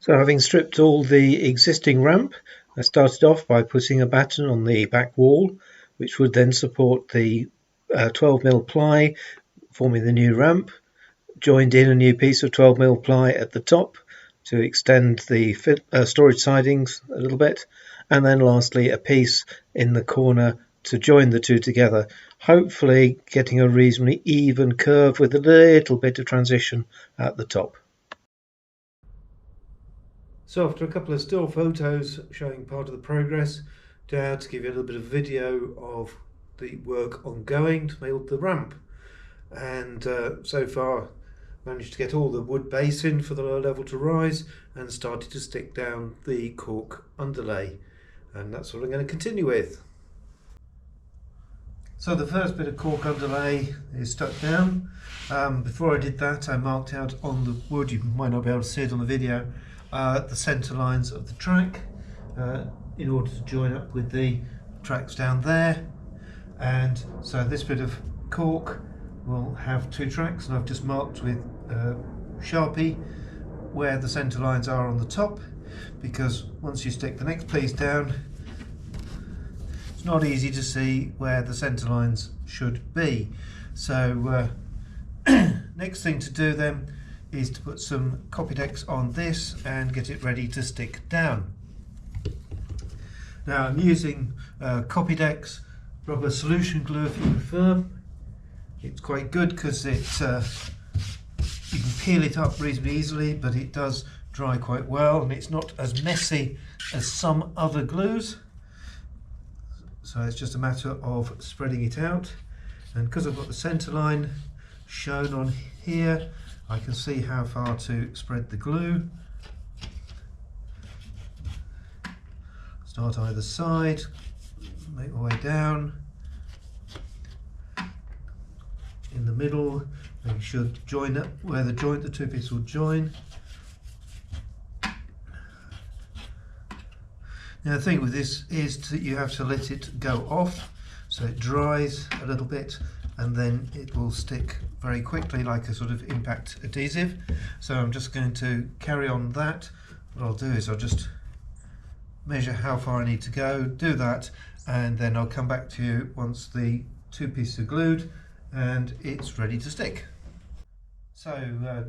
So having stripped all the existing ramp, I started off by putting a batten on the back wall, which would then support the 12mm ply, forming the new ramp, joined in a new piece of 12mm ply at the top to extend the storage sidings a little bit, and then lastly a piece in the corner to join the two together, hopefully getting a reasonably even curve with a little bit of transition at the top. So after a couple of still photos showing part of the progress, down to give you a little bit of video of the work ongoing to build the ramp. And so far managed to get all the wood base in for the lower level to rise and started to stick down the cork underlay. And that's what I'm going to continue with. So the first bit of cork underlay is stuck down. Before I did that, I marked out on the wood, you might not be able to see it on the video, the centre lines of the track in order to join up with the tracks down there. And so this bit of cork will have two tracks, and I've just marked with Sharpie where the centre lines are on the top, because once you stick the next piece down, it's not easy to see where the centre lines should be. So next thing to do then is to put some Copydex on this and get it ready to stick down. Now I'm using Copydex rubber solution glue if you prefer. It's quite good because it you can peel it up reasonably easily, but it does dry quite well and it's not as messy as some other glues. So it's just a matter of spreading it out, and because I've got the centre line shown on here, I can see how far to spread the glue. Start either side, make my way down, in the middle, make sure to join up where the two pieces will join. Now the thing with this is that you have to let it go off so it dries a little bit, and then it will stick very quickly like a sort of impact adhesive. So I'm just going to carry on that. What I'll do is I'll just measure how far I need to go, do that, and then I'll come back to you once the two pieces are glued and it's ready to stick. So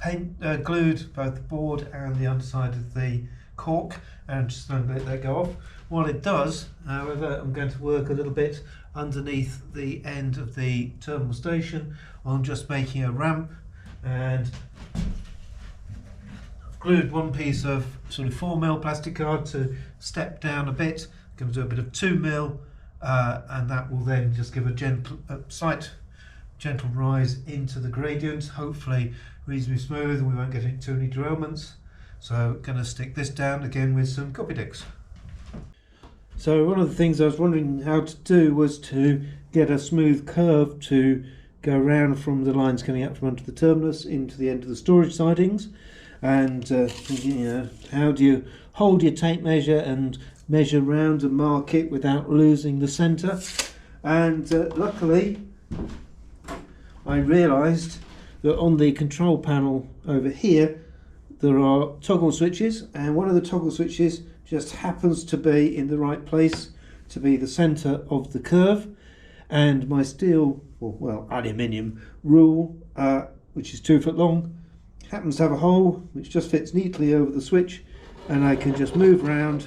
I've glued both the board and the underside of the cork, and just going to let that go off. While it does, however, I'm going to work a little bit underneath the end of the terminal station on just making a ramp, and I've glued one piece of sort of 4mm plastic card to step down a bit. I'm going to do a bit of 2mm, and that will then just give a slight gentle rise into the gradient, hopefully reasonably smooth and we won't get into any derailments. So I'm going to stick this down again with some Copydex. So one of the things I was wondering how to do was to get a smooth curve to go around from the lines coming out from under the terminus into the end of the storage sidings, and how do you hold your tape measure and measure round and mark it without losing the centre. And luckily I realised that on the control panel over here there are toggle switches, and one of the toggle switches just happens to be in the right place to be the centre of the curve, and my steel, well aluminium rule, which is 2 foot long, happens to have a hole which just fits neatly over the switch, and I can just move around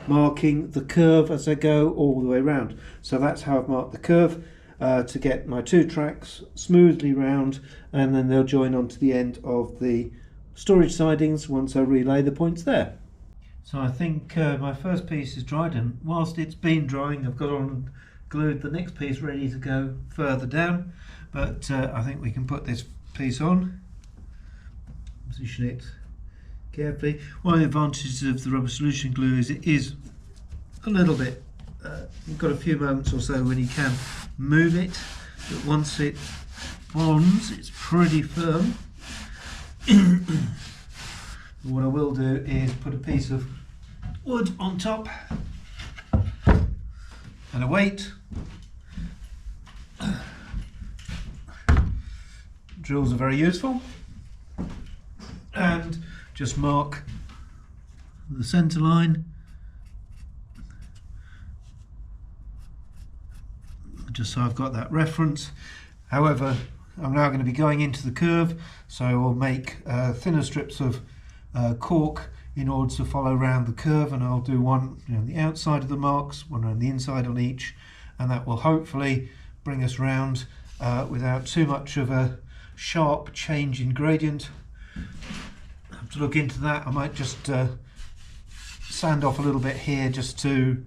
marking the curve as I go all the way around. So that's how I've marked the curve to get my two tracks smoothly round, and then they'll join onto the end of the storage sidings once I relay the points there. So I think my first piece is dried, and whilst it's been drying I've got on and glued the next piece ready to go further down, but I think we can put this piece on, position it carefully. One of the advantages of the rubber solution glue is it is a little bit, you've got a few moments or so when you can move it, but once it bonds it's pretty firm. What I will do is put a piece of wood on top and a weight. Drills are very useful, and just mark the centre line, just so I've got that reference. However, I'm now going to be going into the curve, so I'll make thinner strips of cork in order to follow around the curve, and I'll do one on the outside of the marks, one around the inside on each, and that will hopefully bring us round without too much of a sharp change in gradient. I have to look into that. I might just sand off a little bit here just to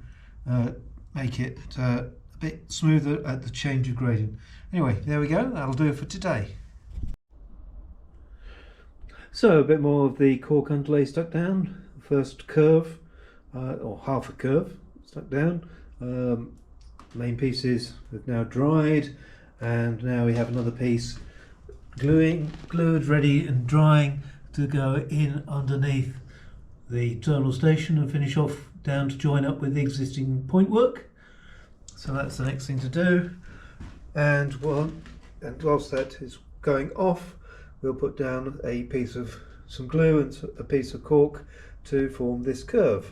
make it a bit smoother at the change of gradient. Anyway, there we go, that'll do it for today. So a bit more of the cork underlay stuck down. First curve, or half a curve stuck down. Main pieces have now dried, and now we have another piece glued, ready and drying to go in underneath the terminal station and finish off down to join up with the existing point work. So that's the next thing to do. And whilst that is going off, we'll put down a piece of some glue and a piece of cork to form this curve.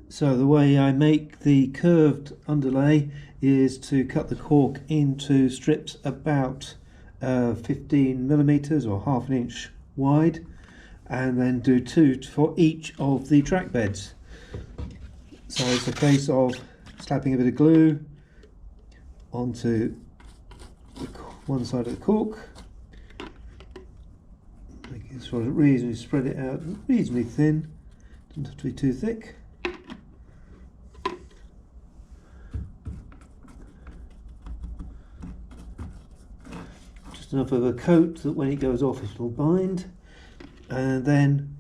So the way I make the curved underlay is to cut the cork into strips about 15 millimeters or half an inch wide, and then do 2 for each of the track beds. So it's a case of slapping a bit of glue onto one side of the cork, make it sort of reasonably, spread it out reasonably thin, doesn't have to be too thick. Just enough of a coat that when it goes off it will bind, and then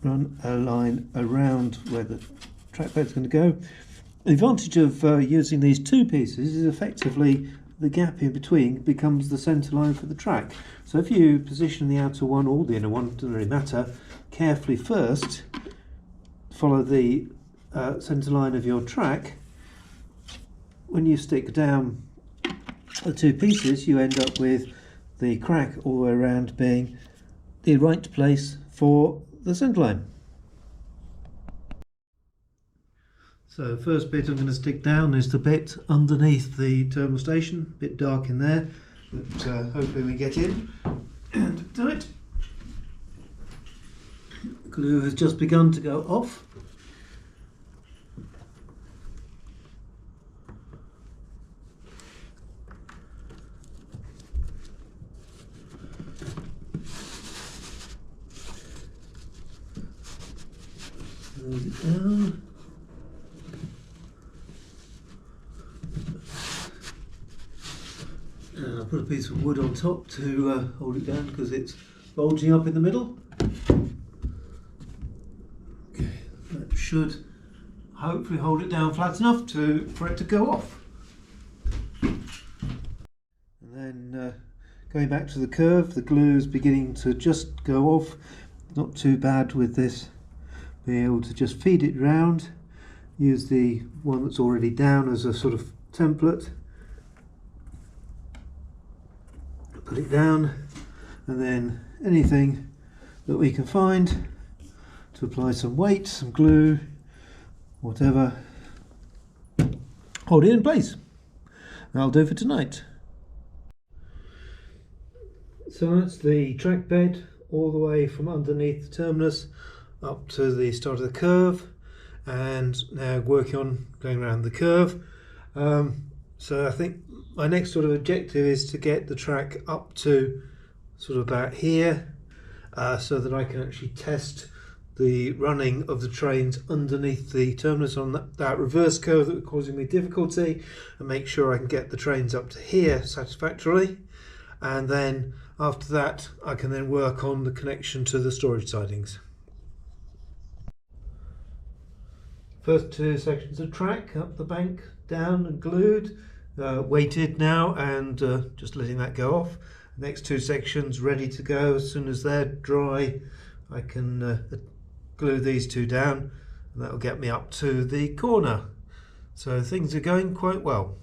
run a line around where the track bed's going to go. The advantage of using these two pieces is effectively the gap in between becomes the centre line for the track. So if you position the outer one or the inner one, doesn't really matter, carefully first, follow the centre line of your track. When you stick down the two pieces, you end up with the crack all the way around being the right place for the centre line. So the first bit I'm going to stick down is the bit underneath the terminal station, a bit dark in there, but hopefully we get in and do it. Glue has just begun to go off. Close it down. And I'll put a piece of wood on top to hold it down because it's bulging up in the middle. Okay, that should hopefully hold it down flat enough for it to go off. And then going back to the curve, the glue is beginning to just go off. Not too bad with this. Being able to just feed it round. Use the one that's already down as a sort of template. Put it down, and then anything that we can find to apply some weight, some glue, whatever, hold it in place. That'll do for tonight. So that's the track bed all the way from underneath the terminus up to the start of the curve, and now working on going around the curve. So I think my next sort of objective is to get the track up to sort of about here, so that I can actually test the running of the trains underneath the terminus on that reverse curve that was causing me difficulty, and make sure I can get the trains up to here satisfactorily. And then after that I can then work on the connection to the storage sidings. First two sections of track up the bank, down and glued, weighted now, and just letting that go off. Next two sections ready to go. As soon as they're dry I can glue these two down, and that will get me up to the corner. So things are going quite well.